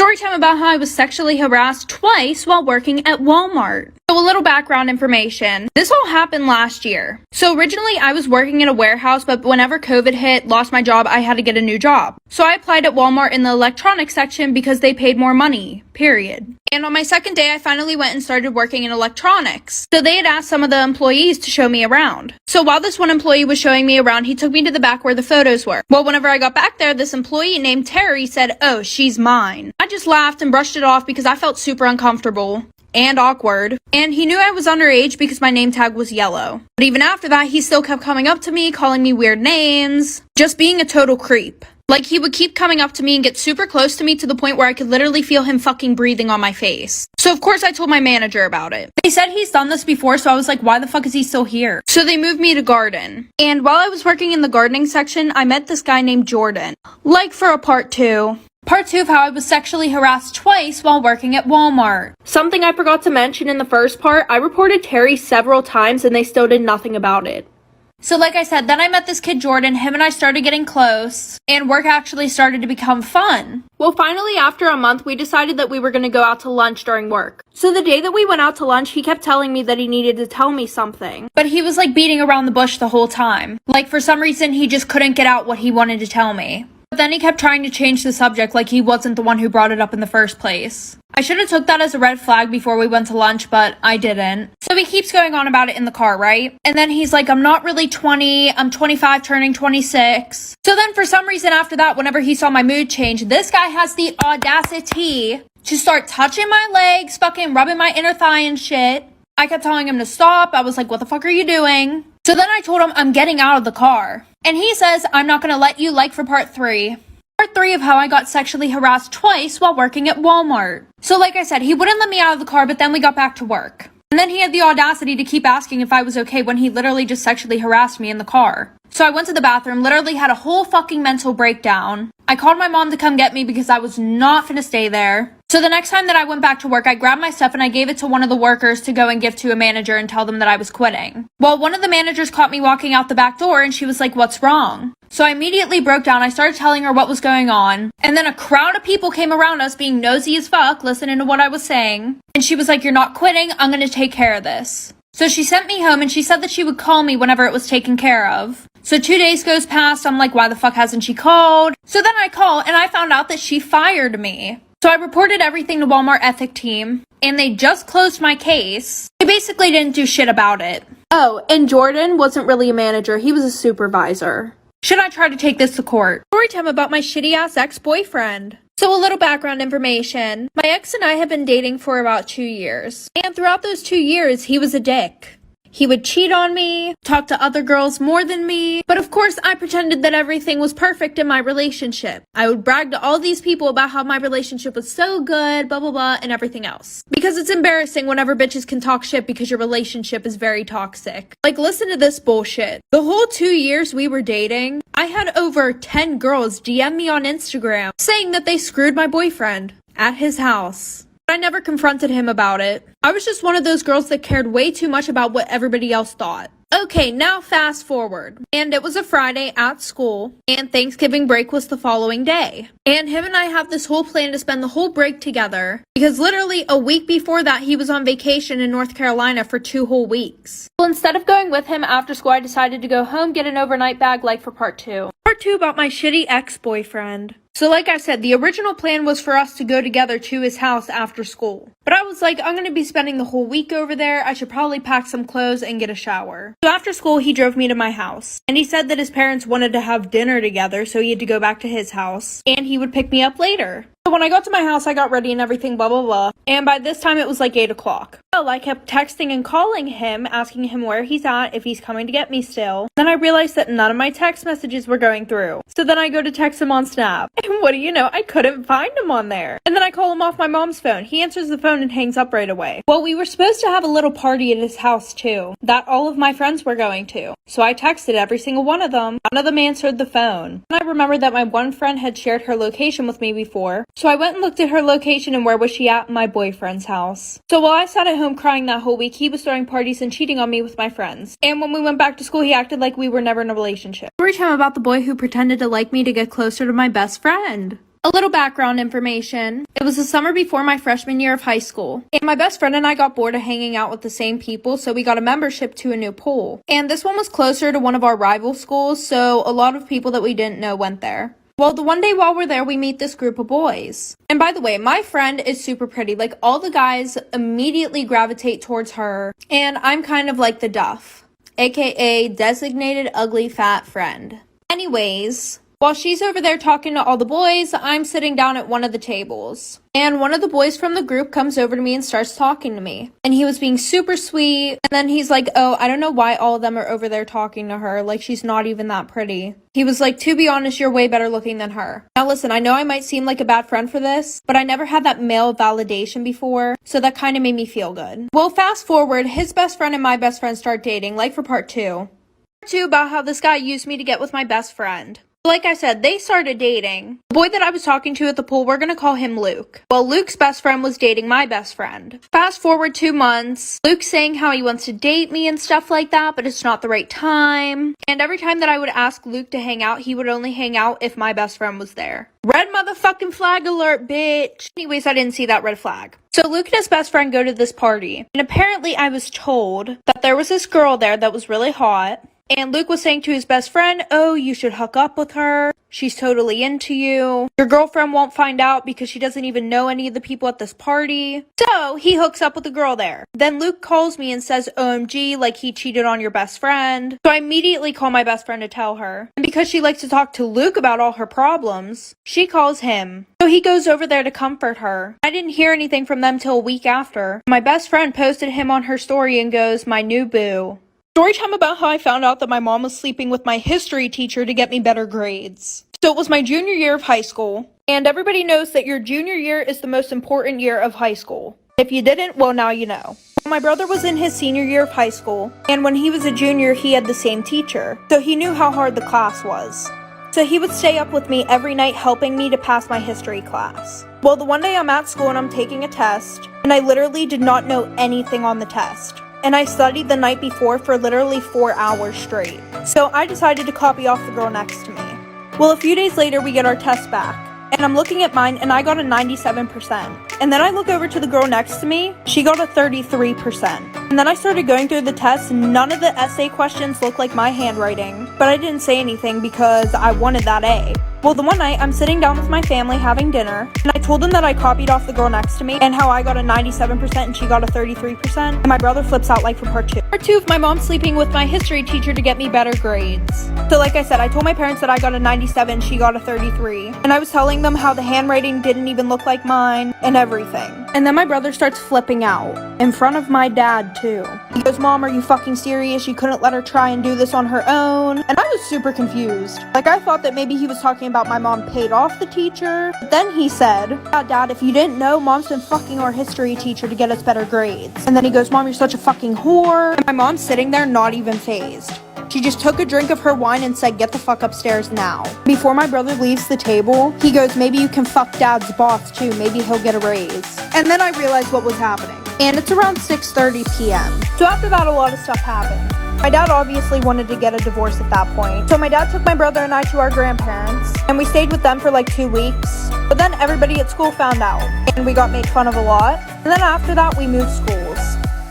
Storytime about how I was sexually harassed twice while working at Walmart. So a little background information. This all happened last year. So originally I was working in a warehouse, but whenever COVID hit, lost my job, I had to get a new job. So I applied at Walmart in the electronics section because they paid more money, period. And on my second day, I finally went and started working in electronics. So they had asked some of the employees to show me around. So while this one employee was showing me around, he took me to the back where the photos were. Well, whenever I got back there, this employee named Terry said, "Oh, she's mine." I just laughed and brushed it off because I felt super uncomfortable and awkward. And he knew I was underage because my name tag was yellow. But even after that, he still kept coming up to me, calling me weird names, just being a total creep. Like, he would keep coming up to me and get super close to me to the point where I could literally feel him fucking breathing on my face. So of course I told my manager about it. They said he's done this before, so I was like, why the fuck is he still here? So they moved me to garden. And while I was working in the gardening section, I met this guy named Jordan. Like for a part 2. Part 2 of how I was sexually harassed twice while working at Walmart. Something I forgot to mention in the first part, I reported Terry several times and they still did nothing about it. So like I said, then I met this kid Jordan, him and I started getting close, and work actually started to become fun. Well, finally, after a month, we decided that we were going to go out to lunch during work. So the day that we went out to lunch, he kept telling me that he needed to tell me something. But he was like beating around the bush the whole time. Like for some reason, he just couldn't get out what he wanted to tell me. But then he kept trying to change the subject like he wasn't the one who brought it up in the first place. I should have took that as a red flag before we went to lunch, but I didn't. So he keeps going on about it in the car, right? And then he's like, I'm not really 20, I'm 25 turning 26. So then for some reason after that, whenever he saw my mood change, this guy has the audacity to start touching my legs, fucking rubbing my inner thigh and shit. I kept telling him to stop. I was like, what the fuck are you doing? So then I told him I'm getting out of the car. And he says, I'm not gonna let you, like for part 3. Part 3 of how I got sexually harassed twice while working at Walmart. So like I said, he wouldn't let me out of the car, but then we got back to work. And then he had the audacity to keep asking if I was okay when he literally just sexually harassed me in the car. So I went to the bathroom, literally had a whole fucking mental breakdown. I called my mom to come get me because I was not finna stay there. So the next time that I went back to work, I grabbed my stuff and I gave it to one of the workers to go and give to a manager and tell them that I was quitting. Well, one of the managers caught me walking out the back door and she was like, what's wrong? So I immediately broke down. I started telling her what was going on. And then a crowd of people came around us being nosy as fuck, listening to what I was saying. And she was like, you're not quitting. I'm gonna take care of this. So she sent me home and she said that she would call me whenever it was taken care of. So 2 days goes past. I'm like, why the fuck hasn't she called? So then I call and I found out that she fired me. So I reported everything to Walmart ethic team and they just closed my case. They basically didn't do shit about it. Oh, and Jordan wasn't really a manager. He was a supervisor. Should I try to take this to court? Storytime about my shitty ass ex-boyfriend. So a little background information. My ex and I have been dating for about 2 years. And throughout those 2 years, he was a dick. He would cheat on me, talk to other girls more than me, but of course I pretended that everything was perfect in my relationship. I would brag to all these people about how my relationship was so good, blah blah blah, and everything else. Because it's embarrassing whenever bitches can talk shit because your relationship is very toxic. Like, listen to this bullshit. The whole 2 years we were dating, I had over 10 girls DM me on Instagram saying that they screwed my boyfriend at his house. I never confronted him about it. I was just one of those girls that cared way too much about what everybody else thought. Okay, now fast forward. And it was a Friday at school, and Thanksgiving break was the following day. And him and I have this whole plan to spend the whole break together, because literally a week before that, he was on vacation in North Carolina for 2 whole weeks. Well, instead of going with him after school, I decided to go home, get an overnight bag like for part 2. Part 2 about my shitty ex-boyfriend. So like I said, the original plan was for us to go together to his house after school. But I was like, I'm going to be spending the whole week over there. I should probably pack some clothes and get a shower. So after school, he drove me to my house. And he said that his parents wanted to have dinner together, so he had to go back to his house. And he would pick me up later. So when I got to my house, I got ready and everything, blah, blah, blah. And by this time, it was like 8 o'clock. Well, I kept texting and calling him, asking him where he's at, if he's coming to get me still. Then I realized that none of my text messages were going through. So then I go to text him on Snap. And what do you know? I couldn't find him on there. And then I call him off my mom's phone. He answers the phone and hangs up right away. Well, we were supposed to have a little party at his house too, that all of my friends were going to. So I texted every single one of them. None of them answered the phone. And I remembered that my one friend had shared her location with me before. So I went and looked at her location and where was she at? My boyfriend's house. So while I sat at home crying that whole week, he was throwing parties and cheating on me with my friends. And when we went back to school, he acted like we were never in a relationship. Story time about the boy who pretended to like me to get closer to my best friend. A little background information. It was the summer before my freshman year of high school, and my best friend and I got bored of hanging out with the same people, so we got a membership to a new pool. And this one was closer to one of our rival schools, so a lot of people that we didn't know went there. Well, the one day while we're there, we meet this group of boys. And by the way, my friend is super pretty. Like, all the guys immediately gravitate towards her, and I'm kind of like the duff, aka designated ugly fat friend. Anyways, while she's over there talking to all the boys, I'm sitting down at one of the tables. And one of the boys from the group comes over to me and starts talking to me. And he was being super sweet. And then he's like, oh, I don't know why all of them are over there talking to her. Like, she's not even that pretty. He was like, to be honest, you're way better looking than her. Now listen, I know I might seem like a bad friend for this, but I never had that male validation before. So that kind of made me feel good. Well, fast forward, his best friend and my best friend start dating, like for part 2. Part 2 about how this guy used me to get with my best friend. Like I said, they started dating. The boy that I was talking to at the pool, we're gonna call him Luke. Well, Luke's best friend was dating my best friend. Fast forward 2 months, Luke's saying how he wants to date me and stuff like that, but it's not the right time. And every time that I would ask Luke to hang out, he would only hang out if my best friend was there. Red motherfucking flag alert, bitch. Anyways, I didn't see that red flag. So Luke and his best friend go to this party. And apparently I was told that there was this girl there that was really hot. And Luke was saying to his best friend, oh, you should hook up with her. She's totally into you. Your girlfriend won't find out because she doesn't even know any of the people at this party. So he hooks up with the girl there. Then Luke calls me and says, OMG, like he cheated on your best friend. So I immediately call my best friend to tell her. And because she likes to talk to Luke about all her problems, she calls him. So he goes over there to comfort her. I didn't hear anything from them till a week after. My best friend posted him on her story and goes, my new boo. Story time about how I found out that my mom was sleeping with my history teacher to get me better grades. So it was my junior year of high school, and everybody knows that your junior year is the most important year of high school. If you didn't, well, now you know. My brother was in his senior year of high school, and when he was a junior, he had the same teacher, so he knew how hard the class was. So he would stay up with me every night helping me to pass my history class. Well, the one day I'm at school and I'm taking a test, and I literally did not know anything on the test. And I studied the night before for literally 4 hours straight. So I decided to copy off the girl next to me. Well, a few days later, we get our test back. And I'm looking at mine, and I got a 97%. And then I look over to the girl next to me, she got a 33%. And then I started going through the tests, and none of the essay questions looked like my handwriting. But I didn't say anything because I wanted that A. Well, the one night, I'm sitting down with my family having dinner, and I told them that I copied off the girl next to me, and how I got a 97% and she got a 33%, and my brother flips out like for part 2. Part 2 of my mom sleeping with my history teacher to get me better grades. So like I said, I told my parents that I got a 97, she got a 33, and I was telling them how the handwriting didn't even look like mine, and everything. And then my brother starts flipping out, in front of my dad too. He goes, Mom, are you fucking serious? You couldn't let her try and do this on her own? And I was super confused. Like, I thought that maybe he was talking about my mom paid off the teacher. But then he said, yeah, Dad, if you didn't know, Mom's been fucking our history teacher to get us better grades. And then he goes, Mom, you're such a fucking whore. And my mom's sitting there not even fazed. She just took a drink of her wine and said, get the fuck upstairs now. Before my brother leaves the table, he goes, maybe you can fuck Dad's boss too. Maybe he'll get a raise. And then I realized what was happening. And it's around 6:30 p.m. So after that, a lot of stuff happened. My dad obviously wanted to get a divorce at that point. So my dad took my brother and I to our grandparents, and we stayed with them for like 2 weeks. But then everybody at school found out, and we got made fun of a lot. And then after that, we moved schools.